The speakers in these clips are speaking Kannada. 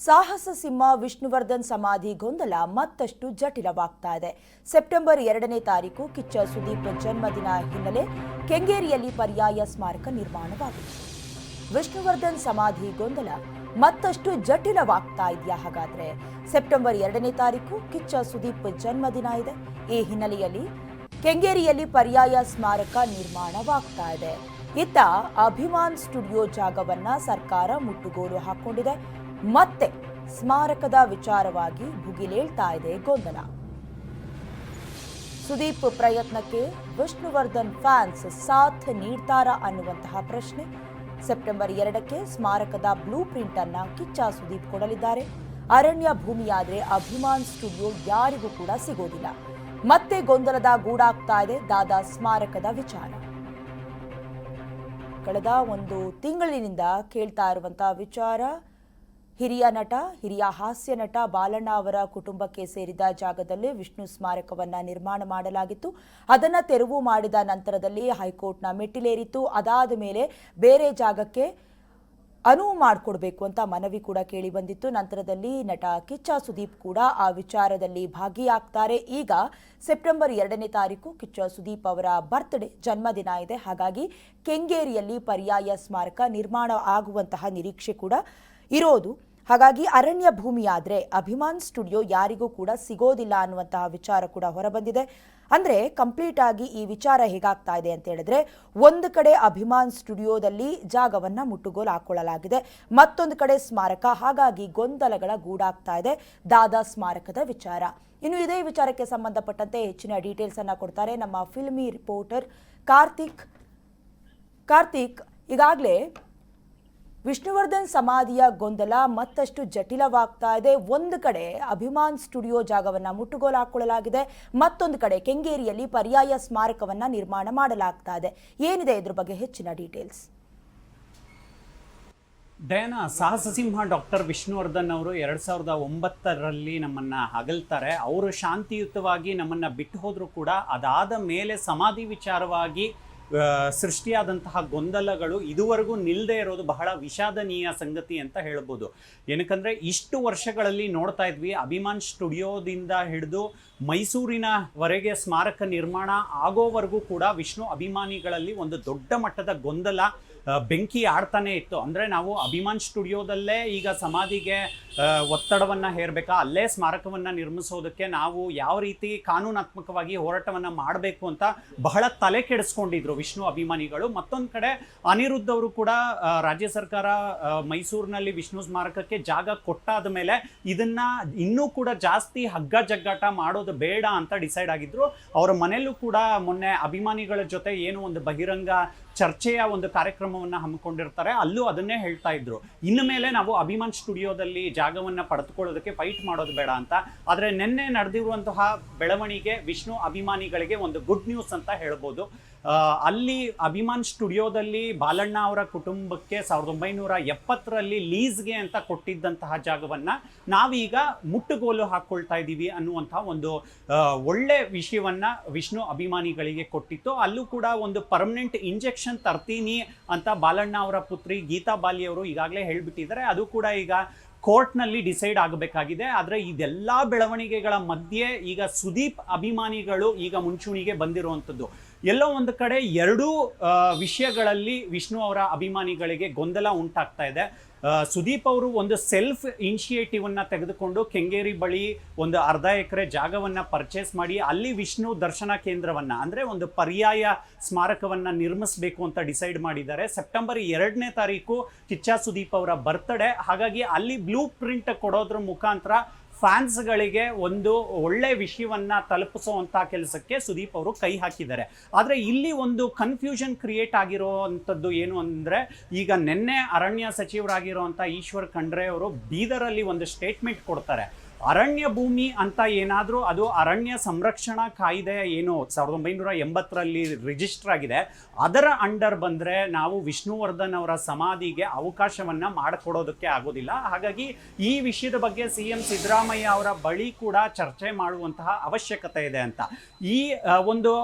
ಸಾಹಸ ಸಿಂಹ ವಿಷ್ಣುವರ್ಧನ್ ಸಮಾಧಿ ಗೊಂದಲ ಮತ್ತಷ್ಟು ಜಟಿಲವಾಗ್ತಾ ಇದೆ. ಸೆಪ್ಟೆಂಬರ್ 2ನೇ ತಾರೀಕು ಕಿಚ್ಚ ಸುದೀಪ್ ಜನ್ಮದಿನ ಹಿನ್ನೆಲೆ ಕೆಂಗೇರಿಯಲ್ಲಿ ಪರ್ಯಾಯ ಸ್ಮಾರಕ ನಿರ್ಮಾಣವಾಗಿದೆ. ವಿಷ್ಣುವರ್ಧನ್ ಸಮಾಧಿ ಗೊಂದಲ ಮತ್ತಷ್ಟು ಜಟಿಲವಾಗ್ತಾ ಇದೆಯಾ? ಹಾಗಾದ್ರೆ ಸೆಪ್ಟೆಂಬರ್ 2ನೇ ತಾರೀಕು ಕಿಚ್ಚ ಸುದೀಪ್ ಜನ್ಮದಿನ ಇದೆ. ಈ ಹಿನ್ನೆಲೆಯಲ್ಲಿ ಕೆಂಗೇರಿಯಲ್ಲಿ ಪರ್ಯಾಯ ಸ್ಮಾರಕ ನಿರ್ಮಾಣವಾಗ್ತಾ ಇದೆ. ಇತ್ತ ಅಭಿಮಾನ್ ಸ್ಟುಡಿಯೋ ಜಾಗವನ್ನ ಸರ್ಕಾರ ಮುಟ್ಟುಗೋಲು ಹಾಕೊಂಡಿದೆ. ಮತ್ತೆ ಸ್ಮಾರಕದ ವಿಚಾರವಾಗಿ ಭುಗಿಲೇಳ್ತಾ ಇದೆ ಗೊಂದಲ. ಸುದೀಪ್ ಪ್ರಯತ್ನಕ್ಕೆ ವಿಷ್ಣುವರ್ಧನ್ ಫ್ಯಾನ್ಸ್ ಸಾಥ್ ನೀಡ್ತಾರಾ ಅನ್ನುವಂತಹ ಪ್ರಶ್ನೆ. ಸೆಪ್ಟೆಂಬರ್ 2ಕ್ಕೆ ಸ್ಮಾರಕದ ಬ್ಲೂ ಪ್ರಿಂಟ್ ಅನ್ನ ಕಿಚ್ಚ ಸುದೀಪ್ ಕೊಡಲಿದ್ದಾರೆ. ಅರಣ್ಯ ಭೂಮಿಯಾದ್ರೆ ಅಭಿಮಾನ್ ಸ್ಟುಡಿಯೋ ಯಾರಿಗೂ ಕೂಡ ಸಿಗೋದಿಲ್ಲ. ಮತ್ತೆ ಗೊಂದಲದ ಗೂಡಾಗ್ತಾ ಇದೆ ದಾದಾ ಸ್ಮಾರಕದ ವಿಚಾರ. ಕಳೆದ ಒಂದು ತಿಂಗಳಿನಿಂದ ಕೇಳ್ತಾ ಇರುವಂತಹ ವಿಚಾರ, ಹಿರಿಯ ಹಾಸ್ಯ ನಟ ಬಾಲಣ್ಣ ಅವರ ಕುಟುಂಬಕ್ಕೆ ಸೇರಿದ ಜಾಗದಲ್ಲಿ ವಿಷ್ಣು ಸ್ಮಾರಕವನ್ನ ನಿರ್ಮಾಣ ಮಾಡಲಾಗಿತ್ತು. ಅದನ್ನ ತೆರವು ಮಾಡಿದ ನಂತರದಲ್ಲಿ ಹೈಕೋರ್ಟ್ನ ಮೆಟ್ಟಿಲೇರಿತ್ತು. ಅದಾದ ಮೇಲೆ ಬೇರೆ ಜಾಗಕ್ಕೆ ಅನುವು ಮಾಡಿಕೊಡ್ಬೇಕು ಅಂತ ಮನವಿ ಕೂಡ ಕೇಳಿ ಬಂದಿತ್ತು. ನಂತರದಲ್ಲಿ ನಟ ಕಿಚ್ಚ ಸುದೀಪ್ ಕೂಡ ಆ ವಿಚಾರದಲ್ಲಿ ಭಾಗಿಯಾಗ್ತಾರೆ. ಈಗ ಸೆಪ್ಟೆಂಬರ್ 2ನೇ ತಾರೀಕು ಕಿಚ್ಚ ಸುದೀಪ್ ಅವರ ಬರ್ತ್ಡೇ, ಜನ್ಮದಿನ ಇದೆ. ಹಾಗಾಗಿ ಕೆಂಗೇರಿಯಲ್ಲಿ ಪರ್ಯಾಯ ಸ್ಮಾರಕ ನಿರ್ಮಾಣ ಆಗುವಂತಹ ನಿರೀಕ್ಷೆ ಕೂಡ ಇರೋದು. ಹಾಗಾಗಿ ಅರಣ್ಯ ಭೂಮಿಯಾದ್ರೆ ಅಭಿಮಾನ್ ಸ್ಟುಡಿಯೋ ಯಾರಿಗೂ ಕೂಡ ಸಿಗೋದಿಲ್ಲ ಅನ್ನುವಂತಹ ವಿಚಾರ ಕೂಡ ಹೊರಬಂದಿದೆ. ಅಂದ್ರೆ ಕಂಪ್ಲೀಟ್ ಆಗಿ ಈ ವಿಚಾರ ಹೇಗಾಗ್ತಾ ಇದೆ ಅಂತ ಹೇಳಿದ್ರೆ, ಒಂದು ಕಡೆ ಅಭಿಮಾನ್ ಸ್ಟುಡಿಯೋದಲ್ಲಿ ಜಾಗವನ್ನ ಮುಟ್ಟುಗೋಲು ಹಾಕೊಳ್ಳಲಾಗಿದೆ, ಮತ್ತೊಂದು ಕಡೆ ಸ್ಮಾರಕ. ಹಾಗಾಗಿ ಗೊಂದಲಗಳ ಗೂಡಾಗ್ತಾ ಇದೆ ದಾದಾ ಸ್ಮಾರಕದ ವಿಚಾರ. ಇನ್ನು ಇದೇ ವಿಚಾರಕ್ಕೆ ಸಂಬಂಧಪಟ್ಟಂತೆ ಹೆಚ್ಚಿನ ಡೀಟೇಲ್ಸ್ ಅನ್ನ ಕೊಡ್ತಾರೆ ನಮ್ಮ ಫಿಲ್ಮಿ ರಿಪೋರ್ಟರ್ ಕಾರ್ತಿಕ್. ಈಗಾಗಲೇ ವಿಷ್ಣುವರ್ಧನ್ ಸಮಾಧಿಯ ಗೊಂದಲ ಮತ್ತಷ್ಟು ಜಟಿಲವಾಗ್ತಾ ಇದೆ. ಒಂದು ಕಡೆ ಅಭಿಮಾನ್ ಸ್ಟುಡಿಯೋ ಜಾಗವನ್ನ ಮುಟ್ಟುಗೋಲು ಹಾಕೊಳ್ಳಲಾಗಿದೆ, ಮತ್ತೊಂದು ಕಡೆ ಕೆಂಗೇರಿಯಲ್ಲಿ ಪರ್ಯಾಯ ಸ್ಮಾರಕವನ್ನ ನಿರ್ಮಾಣ ಮಾಡಲಾಗ್ತಾ ಇದೆ. ಏನಿದೆ ಇದ್ರ ಬಗ್ಗೆ ಹೆಚ್ಚಿನ ಡೀಟೇಲ್ಸ್? ಡಯಾನಾ, ಸಾಹಸ ಸಿಂಹ ಡಾಕ್ಟರ್ ವಿಷ್ಣುವರ್ಧನ್ ಅವರು 2009ರಲ್ಲಿ ನಮ್ಮನ್ನ ಅಗಲ್ತಾರೆ. ಅವರು ಶಾಂತಿಯುತವಾಗಿ ನಮ್ಮನ್ನ ಬಿಟ್ಟು ಹೋದ್ರು ಕೂಡ ಅದಾದ ಮೇಲೆ ಸಮಾಧಿ ವಿಚಾರವಾಗಿ ಸೃಷ್ಟಿಯಾದಂತಹ ಗೊಂದಲಗಳು ಇದುವರೆಗೂ ನಿಲ್ಲದೆ ಇರೋದು ಬಹಳ ವಿಷಾದನೀಯ ಸಂಗತಿ ಅಂತ ಹೇಳ್ಬೋದು. ಏನಕ್ಕಂದರೆ ಇಷ್ಟು ವರ್ಷಗಳಲ್ಲಿ ನೋಡ್ತಾ ಇದ್ವಿ, ಅಭಿಮಾನ್ ಸ್ಟುಡಿಯೋದಿಂದ ಹಿಡಿದು ಮೈಸೂರಿನವರೆಗೆ ಸ್ಮಾರಕ ನಿರ್ಮಾಣ ಆಗೋವರೆಗೂ ಕೂಡ ವಿಷ್ಣು ಅಭಿಮಾನಿಗಳಲ್ಲಿ ಒಂದು ದೊಡ್ಡ ಮಟ್ಟದ ಗೊಂದಲ ಬೆಂಕಿ ಆಡ್ತಾನೆ ಇತ್ತು. ಅಂದರೆ ನಾವು ಅಭಿಮಾನ್ ಸ್ಟುಡಿಯೋದಲ್ಲೇ ಈಗ ಸಮಾಧಿಗೆ ಒತ್ತಡವನ್ನು ಹೇರಬೇಕಾ, ಅಲ್ಲೇ ಸ್ಮಾರಕವನ್ನು ನಿರ್ಮಿಸೋದಕ್ಕೆ ನಾವು ಯಾವ ರೀತಿ ಕಾನೂನಾತ್ಮಕವಾಗಿ ಹೋರಾಟವನ್ನು ಮಾಡಬೇಕು ಅಂತ ಬಹಳ ತಲೆ ಕೆಡಿಸ್ಕೊಂಡಿದ್ರು ವಿಷ್ಣು ಅಭಿಮಾನಿಗಳು. ಮತ್ತೊಂದು ಕಡೆ ಅನಿರುದ್ಧ್ ಅವರು ಕೂಡ ರಾಜ್ಯ ಸರ್ಕಾರ ಮೈಸೂರಿನಲ್ಲಿ ವಿಷ್ಣು ಸ್ಮಾರಕಕ್ಕೆ ಜಾಗ ಕೊಟ್ಟಾದ ಮೇಲೆ ಇದನ್ನ ಇನ್ನೂ ಕೂಡ ಜಾಸ್ತಿ ಹಗ್ಗ ಜಗ್ಗಾಟ ಮಾಡೋದು ಬೇಡ ಅಂತ ಡಿಸೈಡ್ ಆಗಿದ್ರು. ಅವರ ಮನೆಯಲ್ಲೂ ಕೂಡ ಮೊನ್ನೆ ಅಭಿಮಾನಿಗಳ ಜೊತೆ ಏನು ಒಂದು ಬಹಿರಂಗ ಚರ್ಚೆಯ ಒಂದು ಕಾರ್ಯಕ್ರಮವನ್ನು ಹಮ್ಮಿಕೊಂಡಿರ್ತಾರೆ, ಅಲ್ಲೂ ಅದನ್ನೇ ಹೇಳ್ತಾ ಇದ್ರು. ಇನ್ನು ಮೇಲೆ ನಾವು ಅಭಿಮಾನ್ ಸ್ಟುಡಿಯೋದಲ್ಲಿ ಜಾಗವನ್ನು ಪಡೆದುಕೊಳ್ಳೋದಕ್ಕೆ ಫೈಟ್ ಮಾಡೋದು ಬೇಡ ಅಂತ. ಆದರೆ ನಿನ್ನೆ ನಡೆದಿರುವಂತಹ ಬೆಳವಣಿಗೆ ವಿಷ್ಣು ಅಭಿಮಾನಿಗಳಿಗೆ ಒಂದು ಗುಡ್ ನ್ಯೂಸ್ ಅಂತ ಹೇಳ್ಬೋದು. ಅಲ್ಲಿ ಅಭಿಮಾನ್ ಸ್ಟುಡಿಯೋದಲ್ಲಿ ಬಾಲಣ್ಣ ಅವರ ಕುಟುಂಬಕ್ಕೆ 1970ರಲ್ಲಿ ಲೀಸ್ಗೆ ಅಂತ ಕೊಟ್ಟಿದ್ದಂತಹ ಜಾಗವನ್ನು ನಾವೀಗ ಮುಟ್ಟುಗೋಲು ಹಾಕ್ಕೊಳ್ತಾ ಇದ್ದೀವಿ ಅನ್ನುವಂತಹ ಒಂದು ಒಳ್ಳೆ ವಿಷಯವನ್ನ ವಿಷ್ಣು ಅಭಿಮಾನಿಗಳಿಗೆ ಕೊಟ್ಟಿತ್ತು. ಅಲ್ಲೂ ಕೂಡ ಒಂದು ಪರ್ಮನೆಂಟ್ ಇಂಜೆಕ್ಷನ್ ತರ್ತೀನಿ ಅಂತ ಬಾಲಣ್ಣ ಅವರ ಪುತ್ರಿ ಗೀತಾ ಬಾಲಿ ಅವರು ಈಗಾಗಲೇ ಹೇಳ್ಬಿಟ್ಟಿದ್ದಾರೆ. ಅದು ಕೂಡ ಈಗ ಕೋರ್ಟ್ನಲ್ಲಿ ಡಿಸೈಡ್ ಆಗಬೇಕಾಗಿದೆ. ಆದರೆ ಇದೆಲ್ಲ ಬೆಳವಣಿಗೆಗಳ ಮಧ್ಯೆ ಈಗ ಸುದೀಪ್ ಅಭಿಮಾನಿಗಳು ಈಗ ಮುಂಚೂಣಿಗೆ ಬಂದಿರುವಂಥದ್ದು. ಎಲ್ಲೋ ಒಂದು ಕಡೆ ಎರಡೂ ವಿಷಯಗಳಲ್ಲಿ ವಿಷ್ಣು ಅವರ ಅಭಿಮಾನಿಗಳಿಗೆ ಗೊಂದಲ ಉಂಟಾಗ್ತಾ ಇದೆ. ಸುದೀಪ್ ಅವರು ಒಂದು ಸೆಲ್ಫ್ ಇನಿಷಿಯೇಟಿವನ್ನ ತೆಗೆದುಕೊಂಡು ಕೆಂಗೇರಿ ಬಳಿ ಒಂದು ಅರ್ಧ ಎಕರೆ ಜಾಗವನ್ನು ಪರ್ಚೇಸ್ ಮಾಡಿ ಅಲ್ಲಿ ವಿಷ್ಣು ದರ್ಶನ ಕೇಂದ್ರವನ್ನ, ಅಂದರೆ ಒಂದು ಪರ್ಯಾಯ ಸ್ಮಾರಕವನ್ನ ನಿರ್ಮಿಸಬೇಕು ಅಂತ ಡಿಸೈಡ್ ಮಾಡಿದ್ದಾರೆ. ಸೆಪ್ಟೆಂಬರ್ 2ನೇ ತಾರೀಕು ಕಿಚ್ಚ ಸುದೀಪ್ ಅವರ ಬರ್ತ್ಡೇ. ಹಾಗಾಗಿ ಅಲ್ಲಿ ಬ್ಲೂ ಪ್ರಿಂಟ್ ಕೊಡೋದ್ರ ಮುಖಾಂತರ ಫ್ಯಾನ್ಸ್ಗಳಿಗೆ ಒಂದು ಒಳ್ಳೆ ವಿಷಯವನ್ನ ತಲುಪಿಸುವಂತಹ ಕೆಲಸಕ್ಕೆ ಸುದೀಪ್ ಅವರು ಕೈ ಹಾಕಿದ್ದಾರೆ. ಆದರೆ ಇಲ್ಲಿ ಒಂದು ಕನ್ಫ್ಯೂಷನ್ ಕ್ರಿಯೇಟ್ ಆಗಿರುವಂಥದ್ದು ಏನು ಅಂದರೆ, ಈಗ ನಿನ್ನೆ ಅರಣ್ಯ ಸಚಿವರಾಗಿರುವಂಥ ಈಶ್ವರ್ ಖಂಡ್ರೆ ಅವರು ಬೀದರಲ್ಲಿ ಒಂದು ಸ್ಟೇಟ್ಮೆಂಟ್ ಕೊಡ್ತಾರೆ. ಅರಣ್ಯ ಭೂಮಿ ಅಂತ ಏನಾದರೂ ಅದು ಅರಣ್ಯ ಸಂರಕ್ಷಣಾ ಕಾಯ್ದೆ ಏನು 1980ರಲ್ಲಿ ರಿಜಿಸ್ಟರ್ ಆಗಿದೆ, ಅದರ ಅಂಡರ್ ಬಂದರೆ ನಾವು ವಿಷ್ಣುವರ್ಧನ್ ಅವರ ಸಮಾಧಿಗೆ ಅವಕಾಶವನ್ನು ಮಾಡಿಕೊಡೋದಕ್ಕೆ ಆಗೋದಿಲ್ಲ. ಹಾಗಾಗಿ ಈ ವಿಷಯದ ಬಗ್ಗೆ CM ಸಿದ್ದರಾಮಯ್ಯ ಅವರ ಬಳಿ ಕೂಡ ಚರ್ಚೆ ಮಾಡುವಂತಹ ಅವಶ್ಯಕತೆ ಇದೆ ಅಂತ. ಈ ಒಂದು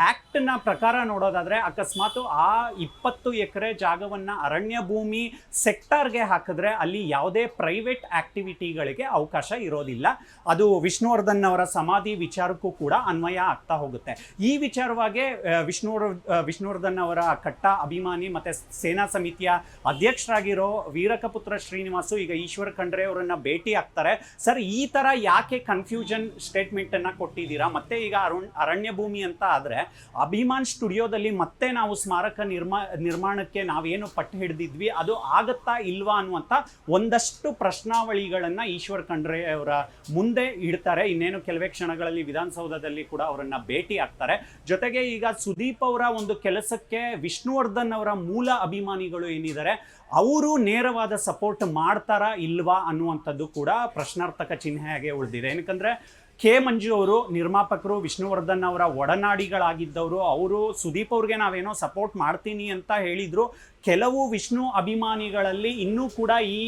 ಆ್ಯಕ್ಟ್ನ ಪ್ರಕಾರ ನೋಡೋದಾದರೆ ಅಕಸ್ಮಾತ್ ಆ 20 ಎಕರೆ ಜಾಗವನ್ನು ಅರಣ್ಯ ಭೂಮಿ ಸೆಕ್ಟಾರ್ಗೆ ಹಾಕಿದ್ರೆ ಅಲ್ಲಿ ಯಾವುದೇ ಪ್ರೈವೇಟ್ ಆಕ್ಟಿವಿಟಿಗಳಿಗೆ ಅವಕಾಶ ಇರೋದಿಲ್ಲ. ಅದು ವಿಷ್ಣುವರ್ಧನ್ ಅವರ ಸಮಾಧಿ ವಿಚಾರಕ್ಕೂ ಕೂಡ ಅನ್ವಯ ಆಗ್ತಾ ಹೋಗುತ್ತೆ. ಈ ವಿಚಾರವಾಗಿ ವಿಷ್ಣುವರ್ಧನ್ ಅವರ ಕಟ್ಟ ಅಭಿಮಾನಿ ಮತ್ತು ಸೇನಾ ಸಮಿತಿಯ ಅಧ್ಯಕ್ಷರಾಗಿರೋ ವೀರಕಪುತ್ರ ಶ್ರೀನಿವಾಸು ಈಗ ಈಶ್ವರ್ ಖಂಡ್ರೆ ಅವರನ್ನ ಭೇಟಿ ಆಗ್ತಾರೆ. ಸರ್, ಈ ಥರ ಯಾಕೆ ಕನ್ಫ್ಯೂಷನ್ ಸ್ಟೇಟ್ಮೆಂಟನ್ನು ಕೊಟ್ಟಿದ್ದೀರಾ? ಮತ್ತೆ ಈಗ ಅರಣ್ಯ ಭೂಮಿ ಅಂತ ಆದರೆ ಅಭಿಮಾನ್ ಸ್ಟುಡಿಯೋದಲ್ಲಿ ಮತ್ತೆ ನಾವು ಸ್ಮಾರಕ ನಿರ್ಮಾಣಕ್ಕೆ ನಾವೇನು ಪಟ್ಟು ಹಿಡಿದಿದ್ವಿ ಅದು ಆಗತ್ತಾ ಇಲ್ವಾ ಅನ್ನುವಂಥ ಒಂದಷ್ಟು ಪ್ರಶ್ನಾವಳಿಗಳನ್ನು ಈಶ್ವರ್ ಖಂಡ್ರೆ ಅವರ ಮುಂದೆ ಇಡ್ತಾರೆ. ಇನ್ನೇನು ಕೆಲವೇ ಕ್ಷಣಗಳಲ್ಲಿ ವಿಧಾನಸೌಧದಲ್ಲಿ ಕೂಡ ಅವರನ್ನ ಭೇಟಿ ಆಗ್ತಾರೆ. ಜೊತೆಗೆ ಈಗ ಸುದೀಪ್ ಅವರ ಒಂದು ಕೆಲಸಕ್ಕೆ ವಿಷ್ಣುವರ್ಧನ್ ಅವರ ಮೂಲ ಅಭಿಮಾನಿಗಳು ಏನಿದ್ದಾರೆ ಅವರು ನೇರವಾದ ಸಪೋರ್ಟ್ ಮಾಡ್ತಾರಾ ಇಲ್ವಾ ಅನ್ನುವಂಥದ್ದು ಕೂಡ ಪ್ರಶ್ನಾರ್ಥಕ ಚಿಹ್ನೆಯಾಗೆ ಉಳಿದಿದೆ. ಏನಕ್ಕಂದ್ರೆ ಕೆ ಮಂಜು ಅವರು ನಿರ್ಮಾಪಕರು, ವಿಷ್ಣುವರ್ಧನ್ ಅವರ ಒಡನಾಡಿಗಳಾಗಿದ್ದವರು. ಅವರು ಸುದೀಪ್ ಅವ್ರಿಗೆ ನಾವೇನೋ ಸಪೋರ್ಟ್ ಮಾಡ್ತೀನಿ ಅಂತ ಹೇಳಿದ್ರು. ಕೆಲವು ವಿಷ್ಣು ಅಭಿಮಾನಿಗಳಲ್ಲಿ ಇನ್ನೂ ಕೂಡ ಈ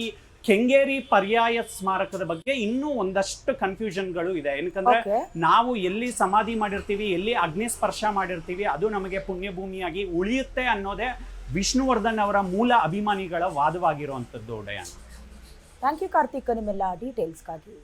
ಕೆಂಗೇರಿ ಪರ್ಯಾಯ ಸ್ಮಾರಕದ ಬಗ್ಗೆ ಇನ್ನೂ ಒಂದಷ್ಟು ಕನ್ಫ್ಯೂಷನ್ಗಳು ಇದೆ. ಏನಕ್ಕಂದ್ರೆ ನಾವು ಎಲ್ಲಿ ಸಮಾಧಿ ಮಾಡಿರ್ತೀವಿ, ಎಲ್ಲಿ ಅಗ್ನಿ ಸ್ಪರ್ಶ ಮಾಡಿರ್ತೀವಿ, ಅದು ನಮಗೆ ಪುಣ್ಯಭೂಮಿಯಾಗಿ ಉಳಿಯುತ್ತೆ ಅನ್ನೋದೇ ವಿಷ್ಣುವರ್ಧನ್ ಅವರ ಮೂಲ ಅಭಿಮಾನಿಗಳ ವಾದವಾಗಿರುವಂಥದ್ದು. ಡಯಾನ್, ಥ್ಯಾಂಕ್ ಯು ಕಾರ್ತಿಕ್ ನಿಮ್ಮೆಲ್ಲ ಡೀಟೇಲ್ಸ್ಗಾಗಿ.